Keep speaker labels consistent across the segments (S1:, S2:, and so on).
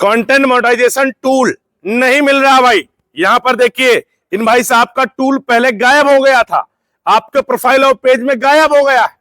S1: Content monetization tool नहीं मिल रहा भाई। यहां पर देखिए इन भाई साहब का टूल पहले गायब हो गया था, आपके प्रोफाइल और पेज में गायब हो गया है,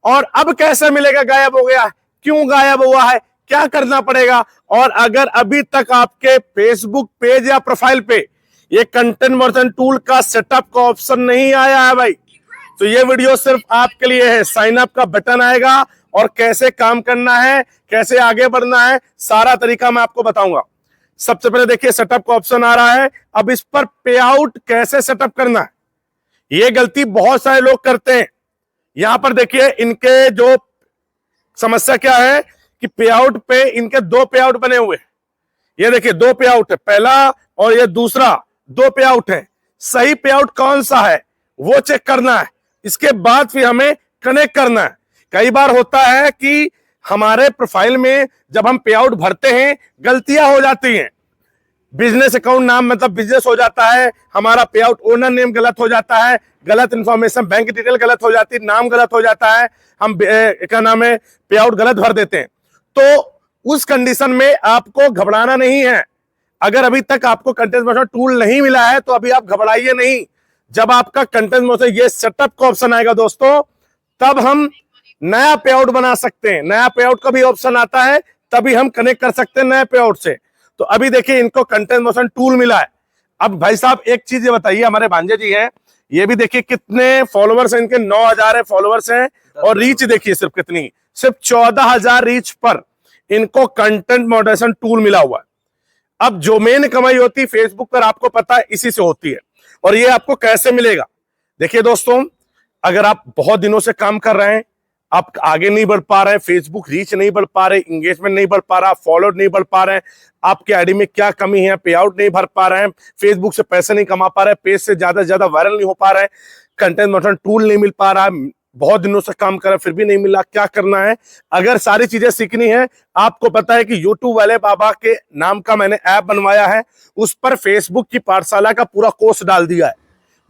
S1: और अब कैसे मिलेगा? गायब हो गया है, क्यों गायब हुआ है, क्या करना पड़ेगा? और अगर अभी तक आपके फेसबुक पेज या प्रोफाइल पे ये कंटेंट मोनेटाइजेशन टूल का सेटअप का ऑप्शन नहीं आया है भाई, तो ये वीडियो सिर्फ आपके लिए है। साइन अप का बटन आएगा और कैसे काम करना है, कैसे आगे बढ़ना है, सारा तरीका मैं आपको बताऊंगा। सबसे पहले देखिए सेटअप का ऑप्शन आ रहा है, अब इस पर पे आउट कैसे सेटअप करना है, ये गलती बहुत सारे लोग करते हैं। यहां पर देखिए इनके जो समस्या क्या है कि पे आउट पे इनके दो पे आउट बने हुए, ये देखिए दो पे आउट है, पहला और ये दूसरा, दो पे आउट है। सही पे आउट कौन सा है वो चेक करना है, इसके बाद फिर हमें कनेक्ट करना है। कई बार होता है कि हमारे प्रोफाइल में जब हम पे आउट भरते हैं गलतियां हो जाती हैं, बिजनेस अकाउंट नाम मतलब बिजनेस हो जाता है, हमारा पे आउट ओनर नेम गलत हो जाता है, गलत इंफॉर्मेशन बैंक डिटेल गलत हो जाती है, नाम गलत हो जाता है, हम क्या नाम है पे आउट गलत भर देते हैं। तो उस कंडीशन में आपको घबराना नहीं है। अगर अभी तक आपको कंटेंट मोनेटाइजेशन टूल नहीं मिला है तो अभी आप घबराइए नहीं। जब आपका कंटेंट मोनेटाइजेशन ये सेटअप का ऑप्शन आएगा दोस्तों, तब हम नया पे आउट बना सकते हैं। नया पे आउट का भी ऑप्शन आता है, तभी हम कनेक्ट कर सकते हैं नए पे आउट से। तो अभी देखिए इनको कंटेंट मोनेटाइजेशन टूल मिला है। अब भाई साहब एक चीज ये बताइए, हमारे भांजे जी हैं, ये भी देखिए कितने फॉलोवर्स हैं इनके, 9,000 फॉलोवर्स हैं, और रीच देखिए सिर्फ कितनी, सिर्फ 14,000 रीच पर इनको कंटेंट मोनेटाइजेशन टूल मिला हुआ है। अब जो मेन कमाई होती है फेसबुक पर आपको पता है इसी से होती है, और ये आपको कैसे मिलेगा? देखिए दोस्तों, अगर आप बहुत दिनों से काम कर रहे हैं, आप आगे नहीं बढ़ पा रहे हैं, फेसबुक रीच नहीं बढ़ पा रहे, इंगेजमेंट नहीं बढ़ पा रहा, फॉलोअर नहीं बढ़ पा रहे हैं, आपके आईडी में क्या कमी है, पे आउट नहीं भर पा रहे हैं, फेसबुक से पैसे नहीं कमा पा रहे हैं, पेज से ज्यादा वायरल नहीं हो पा रहे हैं, कंटेंट मोनेटाइजेशन टूल नहीं मिल पा रहा है, बहुत दिनों से काम कर रहे फिर भी नहीं मिला, क्या करना है? अगर सारी चीजें सीखनी है, आपको पता है कि यूट्यूब वाले बाबा के नाम का मैंने ऐप बनवाया है, उस पर फेसबुक की पाठशाला का पूरा कोर्स डाल दिया है।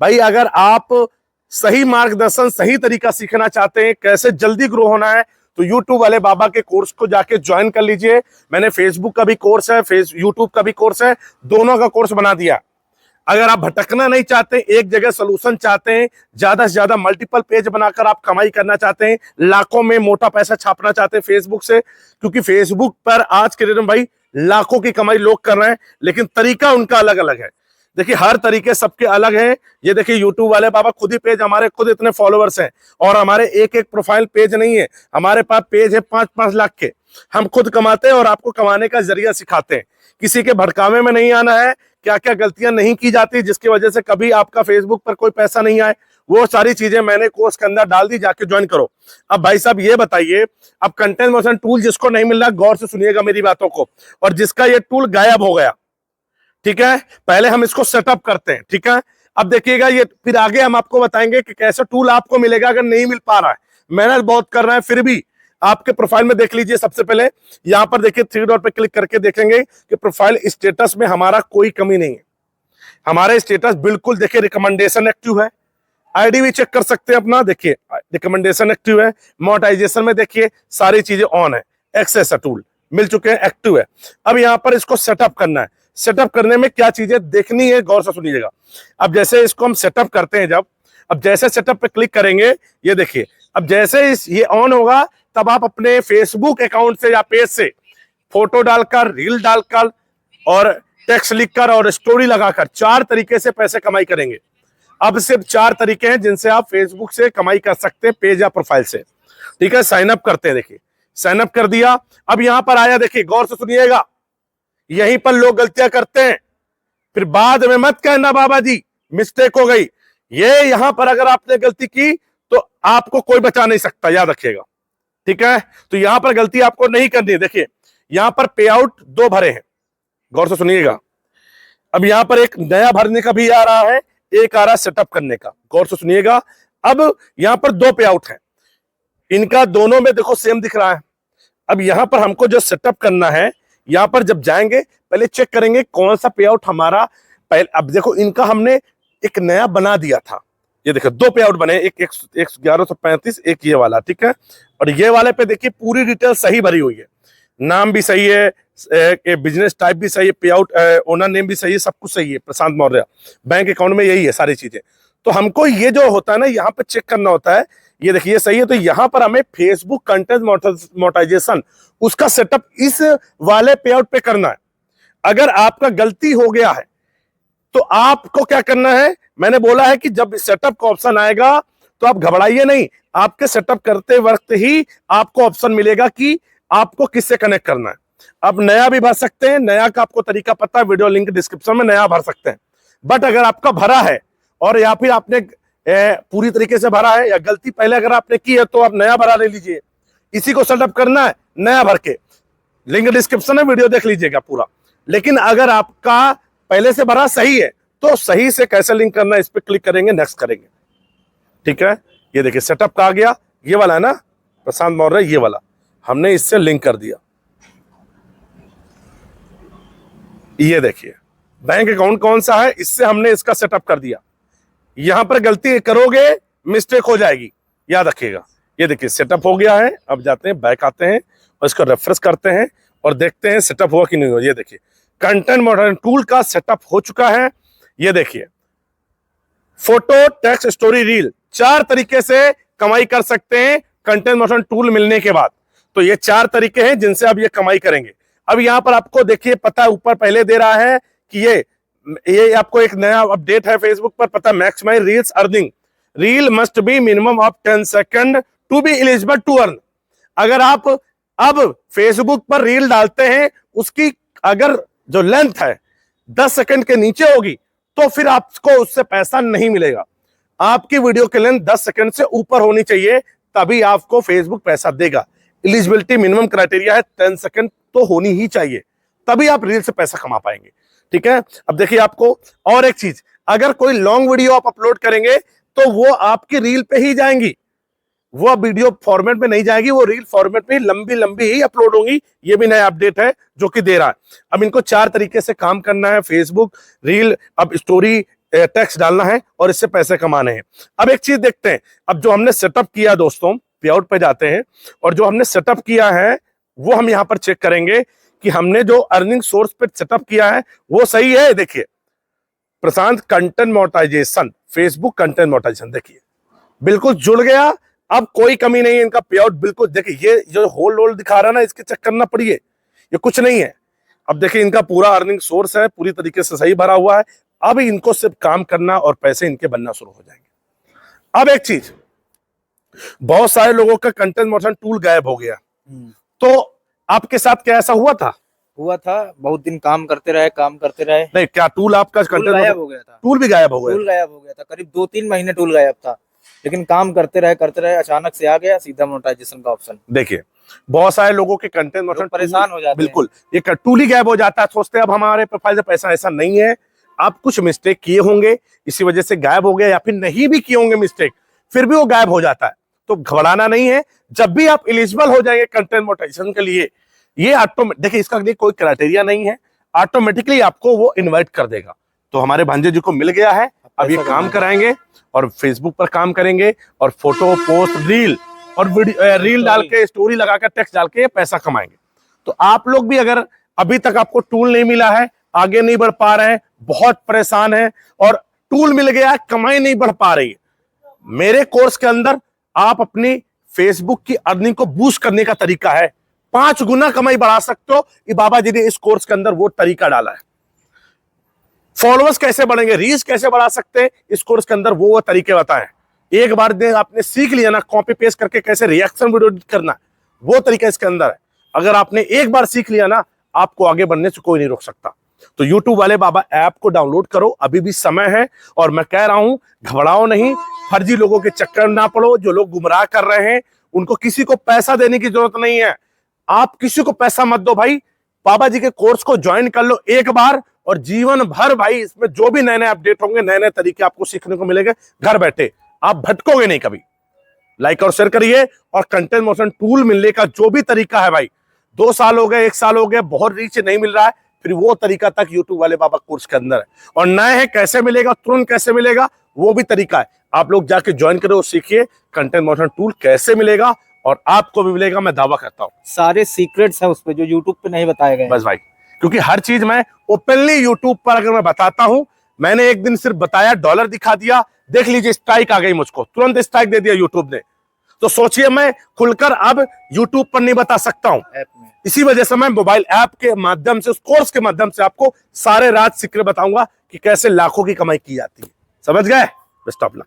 S1: भाई अगर आप सही मार्गदर्शन, सही तरीका सीखना चाहते हैं, कैसे जल्दी ग्रो होना है, तो यूट्यूब वाले बाबा के कोर्स को जाके ज्वाइन कर लीजिए। मैंने फेसबुक का भी कोर्स है, यूट्यूब का भी कोर्स है, दोनों का कोर्स बना दिया। अगर आप भटकना नहीं चाहते, एक जगह सोल्यूशन चाहते हैं, ज्यादा से ज्यादा मल्टीपल पेज बनाकर आप कमाई करना चाहते हैं, लाखों में मोटा पैसा छापना चाहते हैं फेसबुक से, क्योंकि फेसबुक पर आज के डेट में भाई लाखों की कमाई लोग कर रहे हैं, लेकिन तरीका उनका अलग अलग है। देखिए हर तरीके सबके अलग हैं। ये देखिए यूट्यूब वाले बाबा खुद ही पेज, हमारे खुद इतने फॉलोअर्स हैं, और हमारे एक एक प्रोफाइल पेज नहीं है, हमारे पास पेज है 5-5 लाख के। हम खुद कमाते हैं और आपको कमाने का जरिया सिखाते हैं। किसी के भड़कावे में नहीं आना है, क्या क्या गलतियां नहीं की जाती जिसकी वजह से कभी आपका फेसबुक पर कोई पैसा नहीं आए, वो सारी चीजें मैंने कोर्स के अंदर डाल दी, जाके ज्वाइन करो। अब भाई साहब ये बताइए, अब कंटेंट मोनेटाइजेशन टूल जिसको नहीं मिल रहा, गौर से सुनिएगा मेरी बातों को, और जिसका ये टूल गायब हो गया, ठीक है, पहले हम इसको सेटअप करते हैं, ठीक है। अब देखिएगा ये फिर आगे हम आपको बताएंगे कि कैसा टूल आपको मिलेगा अगर नहीं मिल पा रहा है, मेहनत बहुत कर रहा है फिर भी। आपके प्रोफाइल में देख लीजिए, सबसे पहले यहां पर देखिए 3 डॉट पे क्लिक करके देखेंगे कि प्रोफाइल स्टेटस में हमारा कोई कमी नहीं है, हमारे स्टेटस बिल्कुल देखिए रिकमेंडेशन एक्टिव है, आईडी भी चेक कर सकते हैं अपना, देखिए रिकमेंडेशन एक्टिव है, मोनेटाइजेशन में देखिए सारी चीजें ऑन है, एक्सेस टूल मिल चुके हैं, एक्टिव है। अब यहां पर इसको सेटअप करना है। सेटअप करने में क्या चीजें देखनी है, गौर से सुनिएगा। अब जैसे इसको हम सेटअप करते हैं, जब अब जैसे सेटअप पे क्लिक करेंगे, ये देखिए अब जैसे ये ऑन होगा, तब आप अपने फेसबुक अकाउंट से या पेज से फोटो डालकर, रील डालकर और टेक्स्ट लिखकर और स्टोरी लगाकर 4 तरीके से पैसे कमाई करेंगे। अब सिर्फ 4 तरीके हैं जिनसे आप फेसबुक से कमाई कर सकते हैं, पेज या प्रोफाइल से, ठीक है। साइन अप करते हैं, देखिए साइन अप कर दिया। अब यहां पर आया, देखिए गौर से सुनिएगा, यहीं पर लोग गलतियां करते हैं, फिर बाद में मत कहना बाबा जी मिस्टेक हो गई। ये यहां पर अगर आपने गलती की तो आपको कोई बचा नहीं सकता, याद रखिएगा, ठीक है। तो यहां पर गलती आपको नहीं करनी है। देखिए यहां पर पे आउट 2 भरे हैं, गौर से सुनिएगा। अब यहां पर एक नया भरने का भी आ रहा है, एक आ रहा है सेटअप करने का, गौर से सुनिएगा। अब यहां पर 2 पे आउट है, इनका दोनों में देखो सेम दिख रहा है। अब यहां पर हमको जो सेटअप करना है, यहां पर जब जाएंगे पहले चेक करेंगे कौन सा पे आउट हमारा पहले। अब देखो इनका हमने एक नया बना दिया था, ये देखो 2 पे आउट बने, एक 1135, एक ये वाला, ठीक है। और ये वाले पे देखिए पूरी डिटेल सही भरी हुई है, नाम भी सही है, बिजनेस टाइप भी सही है, पे आउट ओनर नेम भी सही है, सब कुछ सही है, प्रशांत मौर्य। बैंक अकाउंट में यही है सारी चीजें। तो हमको ये जो होता है ना, यहाँ पे चेक करना होता है, ये देखिए सही है, तो यहाँ पर हमें फेसबुक कंटेंट मोनेटाइजेशन उसका सेटअप इस वाले पे आउट पे करना है। अगर आपका गलती हो गया है तो आपको क्या करना है, मैंने बोला है कि जब सेटअप का ऑप्शन आएगा तो आप घबराइए नहीं, आपके सेटअप करते वक्त ही आपको ऑप्शन मिलेगा कि आपको किससे कनेक्ट करना है। अब नया भी भर सकते हैं, नया का आपको तरीका पता है, वीडियो लिंक डिस्क्रिप्शन में, नया भर सकते हैं। बट अगर आपका भरा है और या फिर आपने पूरी तरीके से भरा है या गलती पहले अगर आपने की है तो आप नया भरा ले लीजिए। इसी को सेटअप करना है नया भर के, लिंक डिस्क्रिप्शन में, वीडियो देख लीजिएगा पूरा। लेकिन अगर आपका पहले से भरा सही है तो सही से कैसे लिंक करना है, इस पर क्लिक करेंगे, नेक्स्ट करेंगे। ठीक है, ये देखिए सेटअप का आ गया, ये वाला है ना प्रशांत मौर्य, ये वाला हमने इससे लिंक कर दिया। ये देखिए बैंक अकाउंट कौन सा है, इससे हमने इसका सेटअप कर दिया। यहां पर गलती करोगे मिस्टेक हो जाएगी, याद रखिएगा। ये देखिए सेटअप हो गया है। अब जाते हैं, बैक आते हैं और इसको रेफ्रेश करते हैं और देखते हैं सेटअप हुआ कि नहीं हुआ। ये देखिए कंटेंट मॉडरेशन टूल का सेटअप हो चुका है। ये देखिए फोटो, टेक्स्ट, स्टोरी, रील, 4 तरीके से कमाई कर सकते हैं कंटेंट मॉडरेशन टूल मिलने के बाद। तो ये 4 तरीके हैं जिनसे अब ये कमाई करेंगे। अब यहां पर आपको देखिए पता है, ऊपर पहले दे रहा है कि ये आपको एक नया अपडेट है फेसबुक पर, पता maximise reels earning, reel must be minimum of 10 second to be eligible to earn. अगर आप अब फेसबुक पर रील डालते हैं, उसकी अगर जो लेंथ है 10 सेकंड के नीचे होगी तो फिर आपको उससे पैसा नहीं मिलेगा। आपकी वीडियो की लेंथ 10 सेकंड से ऊपर होनी चाहिए, तभी आपको फेसबुक पैसा देगा। एलिजिबिलिटी मिनिमम क्राइटेरिया है 10 सेकंड तो होनी ही चाहिए, तभी आप रील से पैसा कमा पाएंगे। ठीक है, अब देखिए आपको और एक चीज, अगर कोई लॉन्ग वीडियो आप अपलोड करेंगे तो वो आपकी रील पे ही जाएंगी, वो वीडियो फॉर्मेट में नहीं जाएगी, वो रील फॉर्मेट में लंबी लंबी ही अपलोड होंगी। ये भी नया अपडेट है जो कि दे रहा है। अब इनको 4 तरीके से काम करना है, फेसबुक, रील, अब स्टोरी, टेक्स्ट डालना है और इससे पैसे कमाने हैं। अब एक चीज देखते हैं, अब जो हमने सेटअप किया दोस्तों, पे आउट पे जाते हैं और जो हमने सेटअप किया है वो हम यहां पर चेक करेंगे कि हमने जो अर्निंग सोर्स पे सेटअप किया है वो सही है। देखिए Prashant content monetization, Facebook content monetization, देखिए बिल्कुल जुड़ गया। अब कोई कमी नहीं है, इनका पे आउट बिल्कुल, देखिए ये जो होल दिखा रहा है ना, इसके चेक करना पड़िए, ये कुछ नहीं है। अब देखिए इनका पूरा अर्निंग सोर्स है, पूरी तरीके से सही भरा हुआ है। अब इनको सिर्फ काम करना और पैसे इनके बनना शुरू हो जाएंगे। अब एक चीज, बहुत सारे लोगों का कंटेंट मोनेटाइजेशन टूल गायब हो गया, तो आपके साथ क्या ऐसा हुआ था?
S2: बहुत दिन काम करते रहे।
S1: नहीं, क्या टूल आपका कंटेंट
S2: गायब हो गया था?
S1: टूल भी गायब हो गया?
S2: टूल गायब हो गया था, करीब 2-3 महीने टूल गायब था, लेकिन काम करते रहे, अचानक से आ गया सीधा मोनेटाइजेशन का ऑप्शन।
S1: देखिए बहुत सारे लोगों के कंटेंट मोनेटाइजेशन
S2: परेशान हो जाते हैं।
S1: बिल्कुल, ये टूल ही गायब हो जाता है, सोचते हैं अब हमारे प्रोफाइल से पैसा। ऐसा नहीं है, आप कुछ मिस्टेक किए होंगे इसी वजह से गायब हो गया, या फिर नहीं भी किए होंगे मिस्टेक, फिर भी वो गायब हो जाता है। तो घबराना नहीं है, जब भी आप एलिजिबल हो जाएंगे कंटेंट मोनेटाइजेशन के लिए, ये ऑटोमेटिक, देखिए इसका कोई क्राइटेरिया नहीं है, ऑटोमेटिकली आपको वो इनवाइट कर देगा। तो हमारे भांजे जी को मिल गया है, अब ये काम कराएंगे और फेसबुक पर काम करेंगे और फोटो, पोस्ट, रील और वीडियो, रील डाल के, स्टोरी लगाकर, टेक्स्ट डाल के पैसा कमाएंगे। तो आप लोग भी अगर अभी तक आपको टूल नहीं मिला है, आगे नहीं बढ़ पा रहे हैं, बहुत परेशान है और टूल मिल गया है, कमाई नहीं बढ़ पा रही है, मेरे कोर्स के अंदर आप अपनी फेसबुक की अर्निंग को बूस्ट करने का तरीका है, 5 गुना कमाई बढ़ा सकते हो। ये बाबा जी ने इस कोर्स के अंदर वो तरीका डाला है। फॉलोअर्स कैसे बढ़ेंगे, रीच कैसे बढ़ा सकते हैं, इस कोर्स के अंदर वो तरीके बताए। एक बार आपने सीख लिया ना, कॉपी पेस्ट करके कैसे रिएक्शन वीडियो एडिट करना, वो तरीका इसके अंदर है। अगर आपने एक बार सीख लिया ना, आपको आगे बढ़ने से कोई नहीं रोक सकता। तो YouTube वाले बाबा ऐप को डाउनलोड करो, अभी भी समय है। और मैं कह रहा हूं, घबराओ नहीं, फर्जी लोगों के चक्कर ना पड़ो। जो लोग गुमराह कर रहे हैं उनको किसी को पैसा देने की जरूरत नहीं है, आप किसी को पैसा मत दो भाई। बाबा जी के कोर्स को ज्वाइन कर लो एक बार, और जीवन भर भाई इसमें जो भी नए नए अपडेट होंगे, नए नए तरीके आपको सीखने को मिलेंगे, घर बैठे आप भटकोगे नहीं कभी। लाइक और शेयर करिए। और कंटेंट मोनेटाइजेशन टूल मिलने का जो भी तरीका है भाई, 2 साल हो गए, 1 साल हो गया, बहुत रीच नहीं मिल रहा है, फिर वो तरीका तक यूट्यूब वाले बाबा कोर्स के अंदर है। और नए हैं, कैसे मिलेगा, तुरंत कैसे मिलेगा, वो भी तरीका है। आप लोग जाके ज्वाइन करो, सीखिए कंटेंट मोनेटाइजेशन टूल कैसे मिलेगा और आपको भी मिलेगा, मैं दावा करता हूं।
S2: सारे सीक्रेट्स हैं उस पे जो यूट्यूब पे नहीं बताए गए हैं।
S1: बस भाई, क्योंकि हर चीज मैं ओपनली यूट्यूब पर अगर मैं बताता हूं, मैंने एक दिन सिर्फ बताया, डॉलर दिखा दिया, देख लीजिए स्ट्राइक आ गई मुझको, तुरंत स्ट्राइक दे दिया यूट्यूब ने। तो सोचिए मैं खुलकर अब यूट्यूब पर नहीं बता सकता हूं।
S2: ऐप में
S1: इसी वजह से मैं मोबाइल ऐप के माध्यम से, उस कोर्स के माध्यम से आपको सारे राज सीक्रेट बताऊंगा कि कैसे लाखों की कमाई की जाती है। समझ गए? Best of luck.